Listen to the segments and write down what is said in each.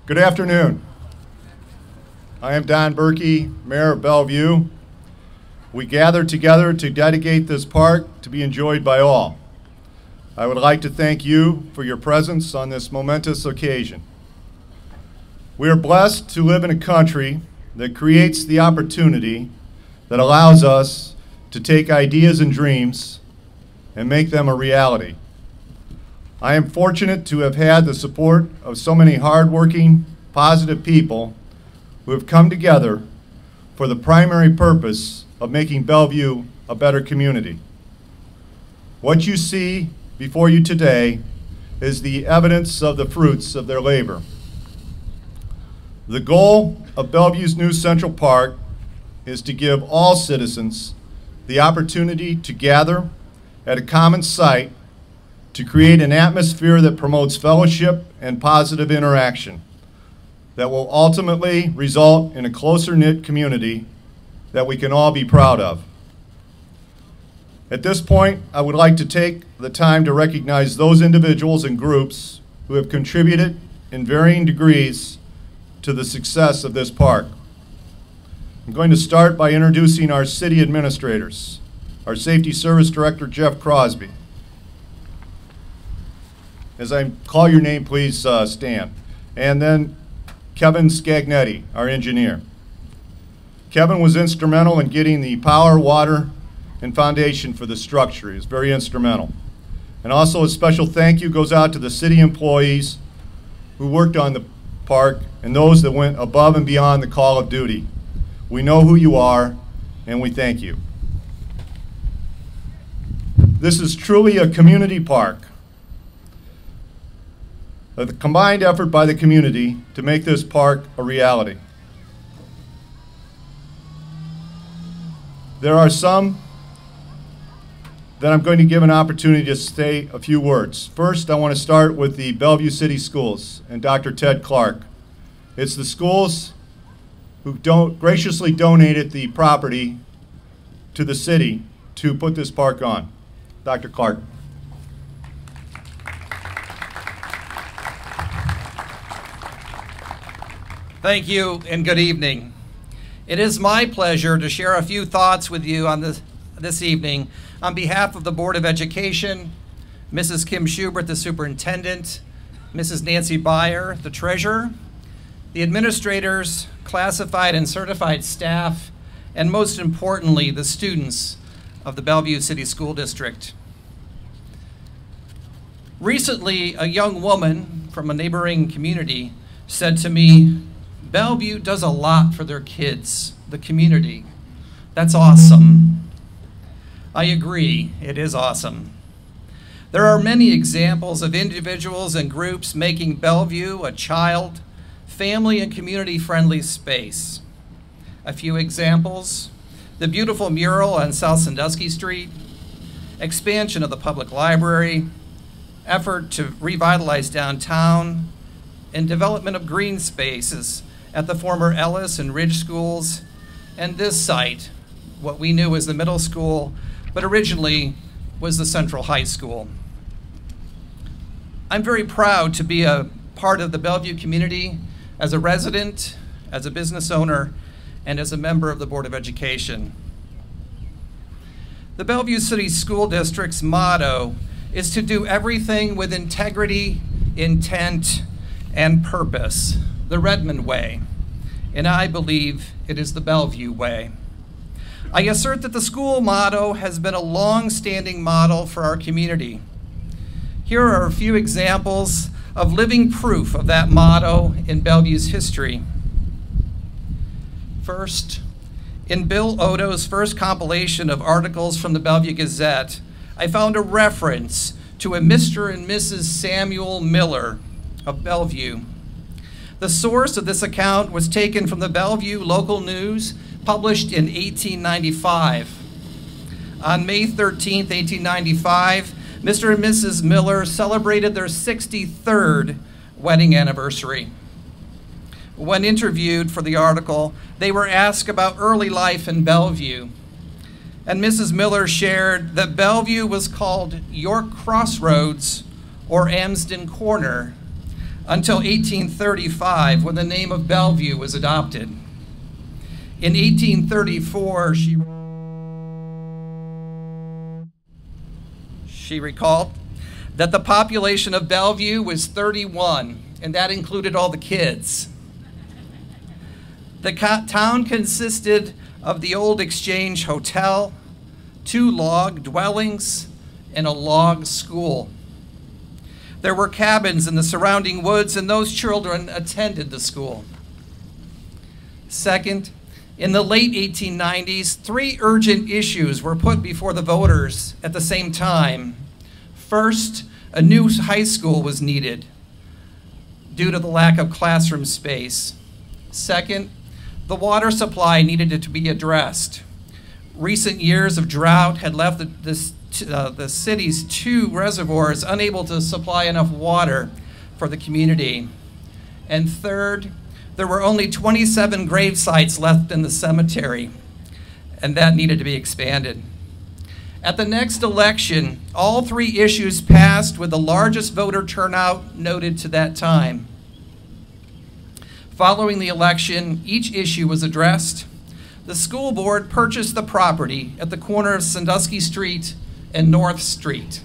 Good afternoon. I am Don Berkey, Mayor of Bellevue. We gather together to dedicate this park to be enjoyed by all. I would like to thank you for your presence on this momentous occasion. We are blessed to live in a country that creates the opportunity that allows us to take ideas and dreams and make them a reality. I am fortunate to have had the support of so many hardworking, positive people who have come together for the primary purpose of making Bellevue a better community. What you see before you today is the evidence of the fruits of their labor. The goal of Bellevue's new Central Park is to give all citizens the opportunity to gather at a common site to create an atmosphere that promotes fellowship and positive interaction that will ultimately result in a closer-knit community that we can all be proud of. At this point, I would like to take the time to recognize those individuals and groups who have contributed in varying degrees to the success of this park. I'm going to start by introducing our city administrators. Our Safety Service Director, Jeff Crosby. As I call your name, please stand. And then Kevin Scagnetti, our engineer. Kevin was instrumental in getting the power, water, and foundation for the structure. He was very instrumental. And also a special thank you goes out to the city employees who worked on the park and those that went above and beyond the call of duty. We know who you are, and we thank you. This is truly a community park. The combined effort by the community to make this park a reality. There are some that I'm going to give an opportunity to say a few words. First, I want to start with the Bellevue City Schools and Dr. Ted Clark. It's the schools who graciously donated the property to the city to put this park on. Dr. Clark. Thank you and good evening. It is my pleasure to share a few thoughts with you on this evening on behalf of the Board of Education, Mrs. Kim Schubert, the superintendent, Mrs. Nancy Beyer, the treasurer, the administrators, classified and certified staff, and most importantly, the students of the Bellevue City School District. Recently, a young woman from a neighboring community said to me, "Bellevue does a lot for their kids, the community. That's awesome." I agree, it is awesome. There are many examples of individuals and groups making Bellevue a child, family, and community-friendly space. A few examples: the beautiful mural on South Sandusky Street, expansion of the public library, effort to revitalize downtown, and development of green spaces at the former Ellis and Ridge schools, and this site, what we knew as the middle school, but originally was the Central High School. I'm very proud to be a part of the Bellevue community as a resident, as a business owner, and as a member of the Board of Education. The Bellevue City School District's motto is to do everything with integrity, intent, and purpose, the Redmond way, and I believe it is the Bellevue way. I assert that the school motto has been a long-standing model for our community. Here are a few examples of living proof of that motto in Bellevue's history. First, in Bill Odo's first compilation of articles from the Bellevue Gazette, I found a reference to a Mr. and Mrs. Samuel Miller of Bellevue. The source of this account was taken from the Bellevue local news, published in 1895. On May 13, 1895, Mr. and Mrs. Miller celebrated their 63rd wedding anniversary. When interviewed for the article, they were asked about early life in Bellevue. And Mrs. Miller shared that Bellevue was called York Crossroads or Amsden Corner, until 1835, when the name of Bellevue was adopted. In 1834, she recalled that the population of Bellevue was 31, and that included all the kids. The town consisted of the old Exchange Hotel, 2 log dwellings, and a log school. There were cabins in the surrounding woods, and those children attended the school. Second, in the late 1890s, 3 urgent issues were put before the voters at the same time. First, a new high school was needed due to the lack of classroom space. Second, the water supply needed to be addressed. Recent years of drought had left the city's 2 reservoirs unable to supply enough water for the community. And third, there were only 27 grave sites left in the cemetery, and that needed to be expanded. At the next election, all 3 issues passed with the largest voter turnout noted to that time. Following the election, each issue was addressed. The school board purchased the property at the corner of Sandusky Street and North Street,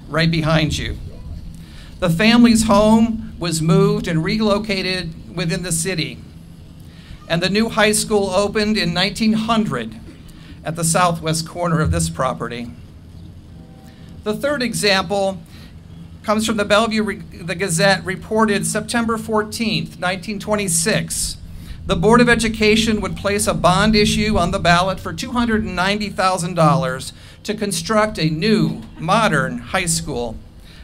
right behind you. The family's home was moved and relocated within the city, and the new high school opened in 1900 at the southwest corner of this property. The third example comes from the Bellevue Gazette, reported September 14th, 1926. The Board of Education would place a bond issue on the ballot for $290,000 to construct a new, modern high school,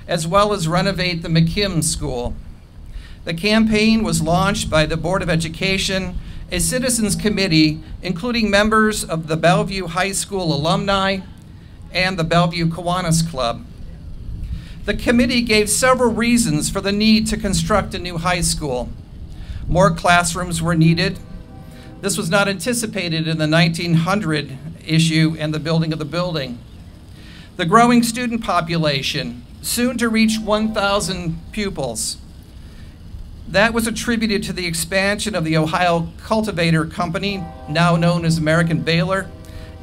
as well as renovate the McKim School. The campaign was launched by the Board of Education, a citizens committee including members of the Bellevue High School alumni and the Bellevue Kiwanis Club. The committee gave several reasons for the need to construct a new high school. More classrooms were needed. This was not anticipated in the 1900 issue and the building of the building. The growing student population, soon to reach 1,000 pupils. That was attributed to the expansion of the Ohio Cultivator Company, now known as American Baylor,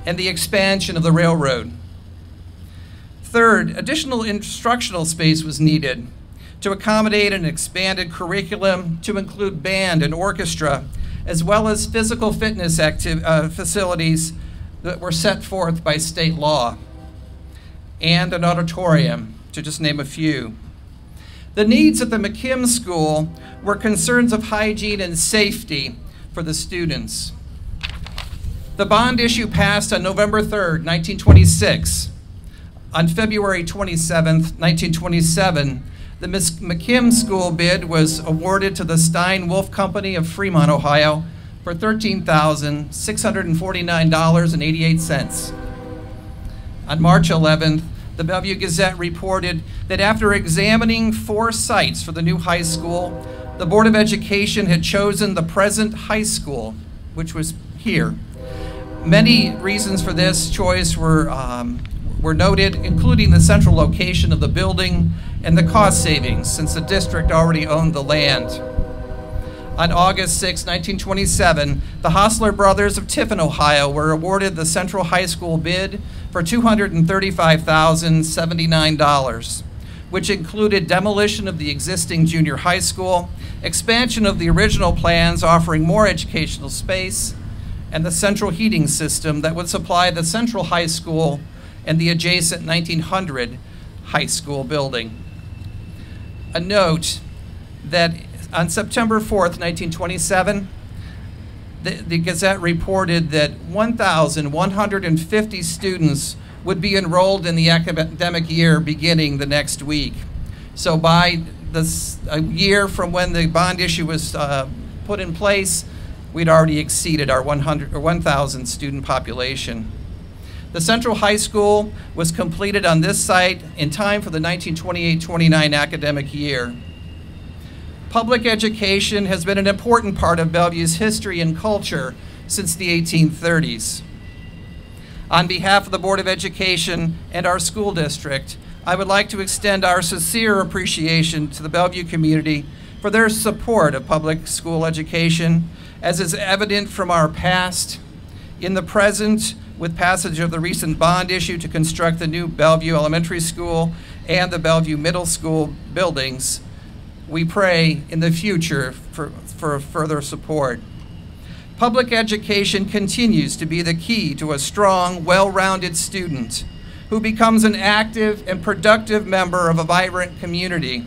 and the expansion of the railroad. Third, additional instructional space was needed to accommodate an expanded curriculum to include band and orchestra, as well as physical fitness facilities that were set forth by state law, and an auditorium, to just name a few. The needs at the McKim School were concerns of hygiene and safety for the students. The bond issue passed on November 3rd, 1926. On February 27th, 1927, the McKim School bid was awarded to the Stein Wolf Company of Fremont, Ohio, for $13,649.88. On March 11th, the Bellevue Gazette reported that after examining 4 sites for the new high school, the Board of Education had chosen the present high school, which was here. Many reasons for this choice were noted, including the central location of the building and the cost savings, since the district already owned the land. On August 6, 1927, the Hostler brothers of Tiffin, Ohio, were awarded the Central High School bid for $235,079, which included demolition of the existing junior high school, expansion of the original plans offering more educational space, and the central heating system that would supply the Central High School and the adjacent 1900 high school building. A note that on September 4th, 1927, the Gazette reported that 1,150 students would be enrolled in the academic year beginning the next week. So by a year from when the bond issue was put in place, we'd already exceeded our 1,000 student population. The Central High School was completed on this site in time for the 1928-29 academic year. Public education has been an important part of Bellevue's history and culture since the 1830s. On behalf of the Board of Education and our school district, I would like to extend our sincere appreciation to the Bellevue community for their support of public school education, as is evident from our past. In the present, with passage of the recent bond issue to construct the new Bellevue Elementary School and the Bellevue Middle School buildings, we pray in the future for further support. Public education continues to be the key to a strong, well-rounded student who becomes an active and productive member of a vibrant community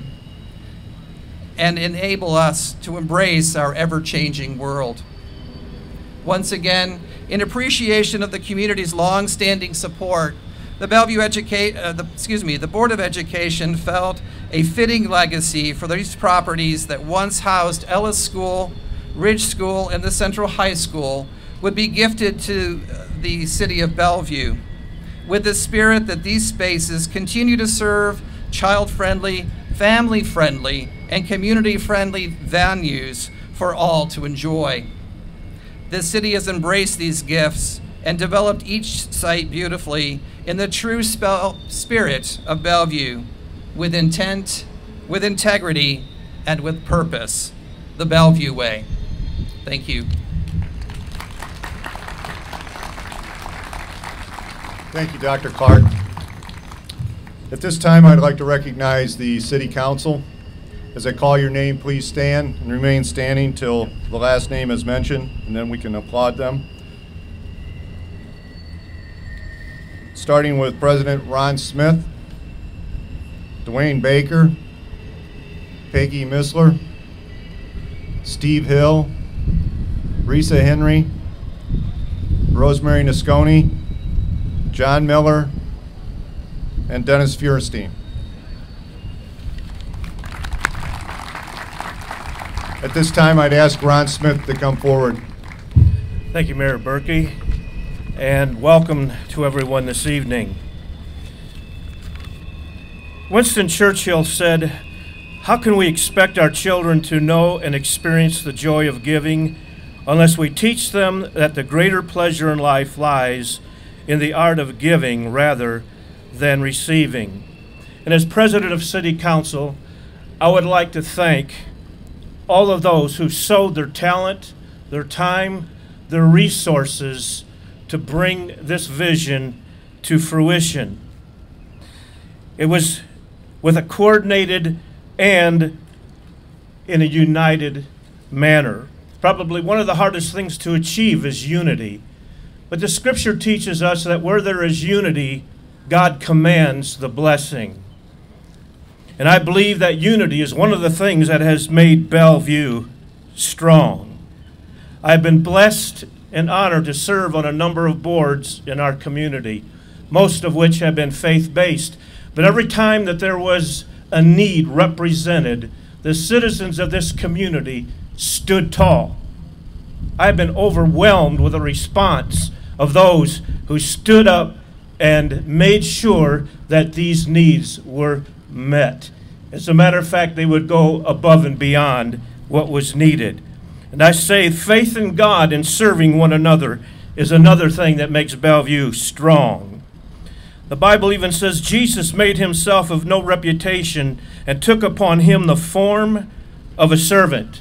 and enable us to embrace our ever-changing world. Once again, in appreciation of the community's long-standing support, the the Board of Education felt a fitting legacy for these properties that once housed Ellis School, Ridge School, and the Central High School would be gifted to the city of Bellevue, with the spirit that these spaces continue to serve child-friendly, family-friendly, and community-friendly venues for all to enjoy. The city has embraced these gifts and developed each site beautifully in the true spirit of Bellevue, with intent, with integrity, and with purpose, the Bellevue way. Thank you. Thank you, Dr. Clark. At this time, I'd like to recognize the City Council. As I call your name, please stand and remain standing till the last name is mentioned, and then we can applaud them. Starting with President Ron Smith, Dwayne Baker, Peggy Missler, Steve Hill, Risa Henry, Rosemary Nasconi, John Miller, and Dennis Feuerstein. At this time, I'd ask Ron Smith to come forward. Thank you, Mayor Berkey, and welcome to everyone this evening. Winston Churchill said, "How can we expect our children to know and experience the joy of giving unless we teach them that the greater pleasure in life lies in the art of giving rather than receiving?" And as president of City Council, I would like to thank all of those who sowed their talent, their time, their resources to bring this vision to fruition. It was with a coordinated and in a united manner. Probably one of the hardest things to achieve is unity. But the scripture teaches us that where there is unity, God commands the blessing. And I believe that unity is one of the things that has made Bellevue strong. I've been blessed and honored to serve on a number of boards in our community, most of which have been faith-based. But every time that there was a need represented, the citizens of this community stood tall. I've been overwhelmed with the response of those who stood up and made sure that these needs were met. As a matter of fact, they would go above and beyond what was needed. And I say faith in God and serving one another is another thing that makes Bellevue strong. The Bible even says Jesus made himself of no reputation and took upon him the form of a servant.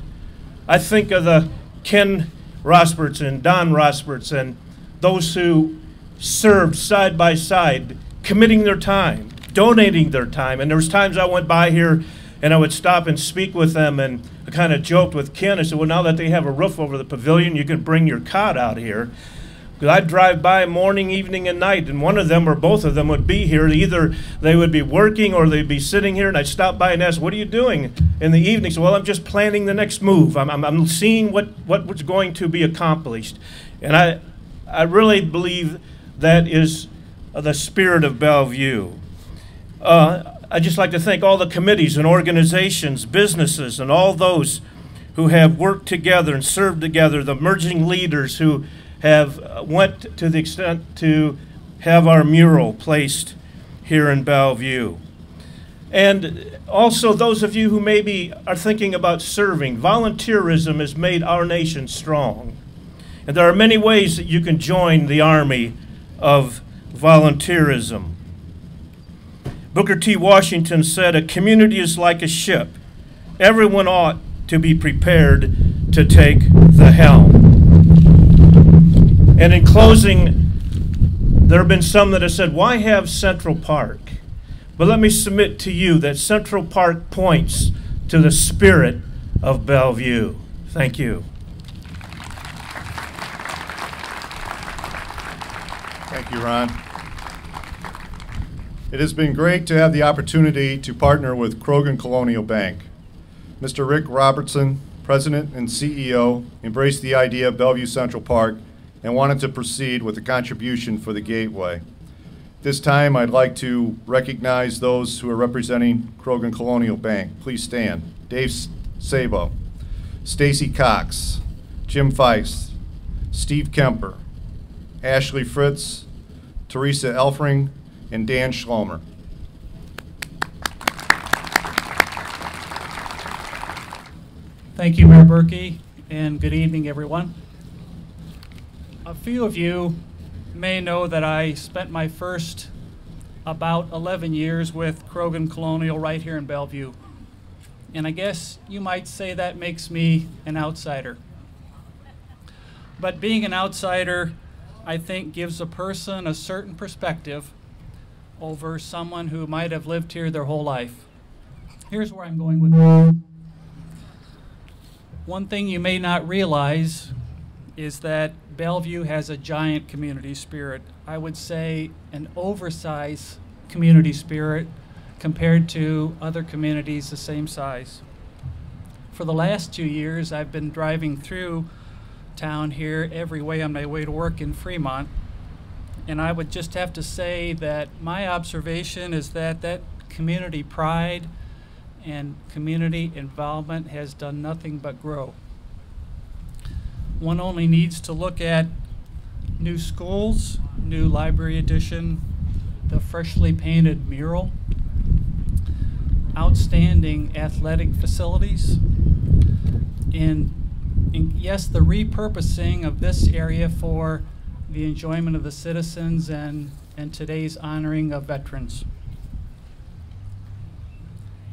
I think of the Ken Rosberts and Don Rosberts and those who served side by side, committing their time, donating their time. And there was times I went by here and I would stop and speak with them, and I kind of joked with Ken. I said, well, now that they have a roof over the pavilion, you can bring your cot out here. Because I'd drive by morning, evening, and night, and one of them or both of them would be here. Either they would be working or they'd be sitting here, and I'd stop by and ask, what are you doing in the evening? So, well, I'm just planning the next move. I'm seeing what was going to be accomplished. And I really believe that is the spirit of Bellevue. I'd just like to thank all the committees and organizations, businesses, and all those who have worked together and served together, the emerging leaders who have went to the extent to have our mural placed here in Bellevue. And also those of you who maybe are thinking about serving, volunteerism has made our nation strong. And there are many ways that you can join the army of volunteerism. Booker T. Washington said, "A community is like a ship. everyone ought to be prepared to take the helm. And in closing, there have been some that have said, why have Central Park? But let me submit to you that Central Park points to the spirit of Bellevue. Thank you. Thank you, Ron. It has been great to have the opportunity to partner with Krogan Colonial Bank. Mr. Rick Robertson, President and CEO, embraced the idea of Bellevue Central Park and wanted to proceed with the contribution for the Gateway. This time, I'd like to recognize those who are representing Krogan Colonial Bank. Please stand. Dave Sabo, Stacy Cox, Jim Feist, Steve Kemper, Ashley Fritz, Teresa Elfring, and Dan Schlomer. Thank you, Mayor Berkey, and good evening, everyone. A few of you may know that I spent my first about 11 years with Krogan Colonial right here in Bellevue. And I guess you might say that makes me an outsider. But being an outsider, I think, gives a person a certain perspective over someone who might have lived here their whole life. Here's where I'm going with it. One thing you may not realize is that Bellevue has a giant community spirit. I would say an oversized community spirit compared to other communities the same size. For the last 2 years, I've been driving through town here every way on my way to work in Fremont, and I would just have to say that my observation is that that community pride and community involvement has done nothing but grow. One only needs to look at new schools, new library addition, the freshly painted mural, outstanding athletic facilities, and yes, the repurposing of this area for the enjoyment of the citizens and today's honoring of veterans.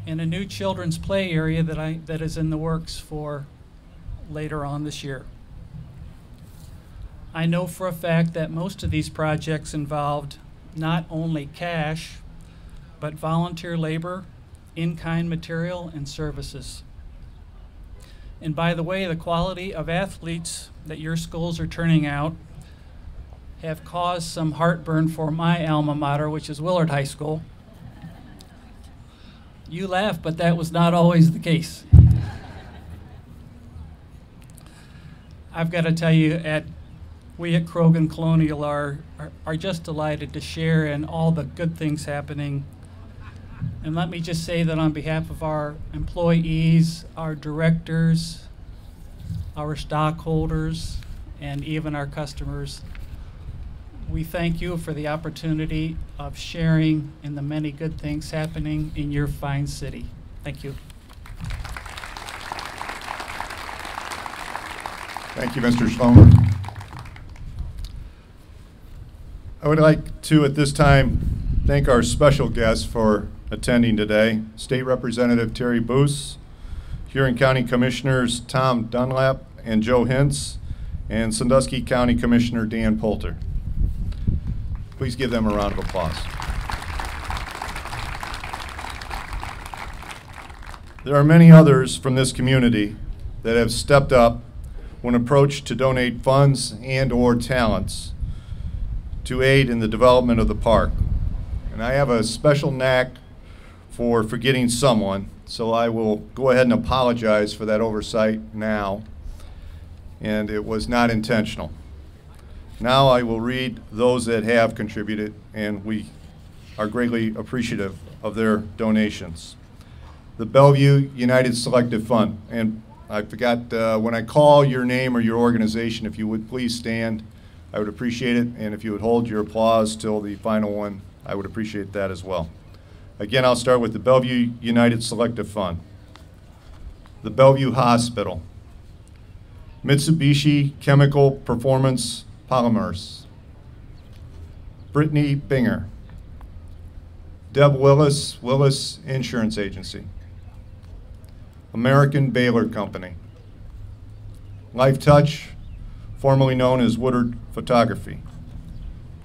And a new children's play area that is in the works for later on this year. I know for a fact that most of these projects involved not only cash, but volunteer labor, in-kind material, and services. And by the way, the quality of athletes that your schools are turning out have caused some heartburn for my alma mater, which is Willard High School. You laugh, but that was not always the case. I've got to tell you, we at Krogan Colonial are just delighted to share in all the good things happening. And let me just say that on behalf of our employees, our directors, our stockholders, and even our customers, we thank you for the opportunity of sharing in the many good things happening in your fine city. Thank you. Thank you, Mr. Schlomer. I would like to, at this time, thank our special guests for attending today. State Representative Terry Boos, Huron County Commissioners Tom Dunlap and Joe Hintz, and Sandusky County Commissioner Dan Poulter. Please give them a round of applause. There are many others from this community that have stepped up when approached to donate funds and/or talents to aid in the development of the park. And I have a special knack for forgetting someone, so I will go ahead and apologize for that oversight now, and it was not intentional. Now I will read those that have contributed, and we are greatly appreciative of their donations. The Bellevue United Selective Fund, and I forgot, when I call your name or your organization, if you would please stand, I would appreciate it, and if you would hold your applause till the final one, I would appreciate that as well. Again, I'll start with the Bellevue United Selective Fund, the Bellevue Hospital, Mitsubishi Chemical Performance Polymers, Brittany Binger, Deb Willis, Willis Insurance Agency, American Baylor Company. Life Touch, formerly known as Woodard Photography.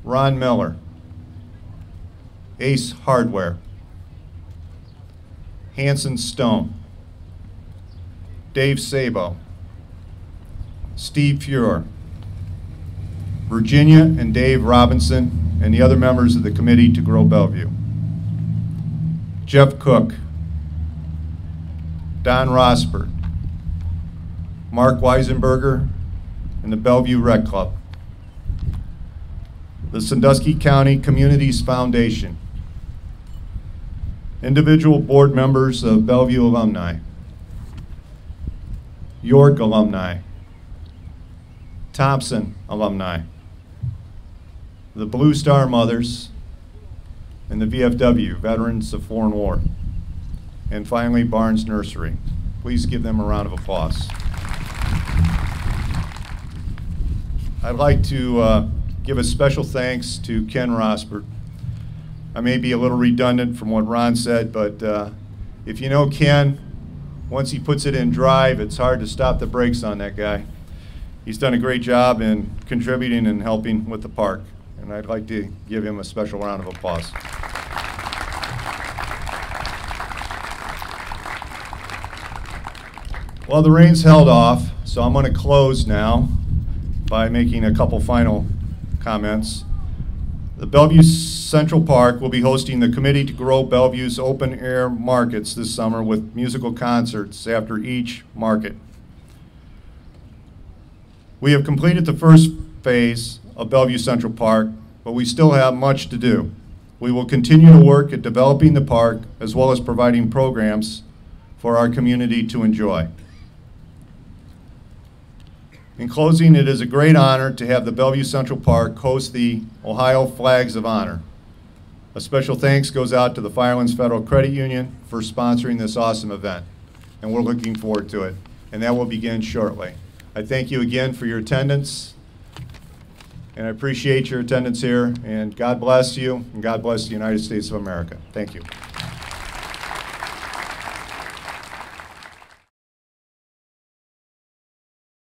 Ron Miller. Ace Hardware. Hanson Stone. Dave Sabo. Steve Fuhrer. Virginia and Dave Robinson, and the other members of the committee to grow Bellevue. Jeff Cook. Don Rosbert. Mark Weisenberger, and the Bellevue Rec Club. The Sandusky County Communities Foundation. Individual board members of Bellevue alumni. York alumni. Thompson alumni. The Blue Star Mothers, and the VFW, Veterans of Foreign War. And finally, Barnes Nursery. Please give them a round of applause. I'd like to give a special thanks to Ken Rosbert. I may be a little redundant from what Ron said, but if you know Ken, once he puts it in drive, it's hard to stop the brakes on that guy. He's done a great job in contributing and helping with the park, and I'd like to give him a special round of applause. Well, the rain's held off, so I'm going to close now by making a couple final comments. The Bellevue Central Park will be hosting the Committee to Grow Bellevue's open air markets this summer with musical concerts after each market. We have completed the first phase of Bellevue Central Park, but we still have much to do. We will continue to work at developing the park as well as providing programs for our community to enjoy. In closing, it is a great honor to have the Bellevue Central Park host the Ohio Flags of Honor. A special thanks goes out to the Firelands Federal Credit Union for sponsoring this awesome event, and we're looking forward to it, and that will begin shortly. I thank you again for your attendance, and I appreciate your attendance here, and God bless you, and God bless the United States of America. Thank you.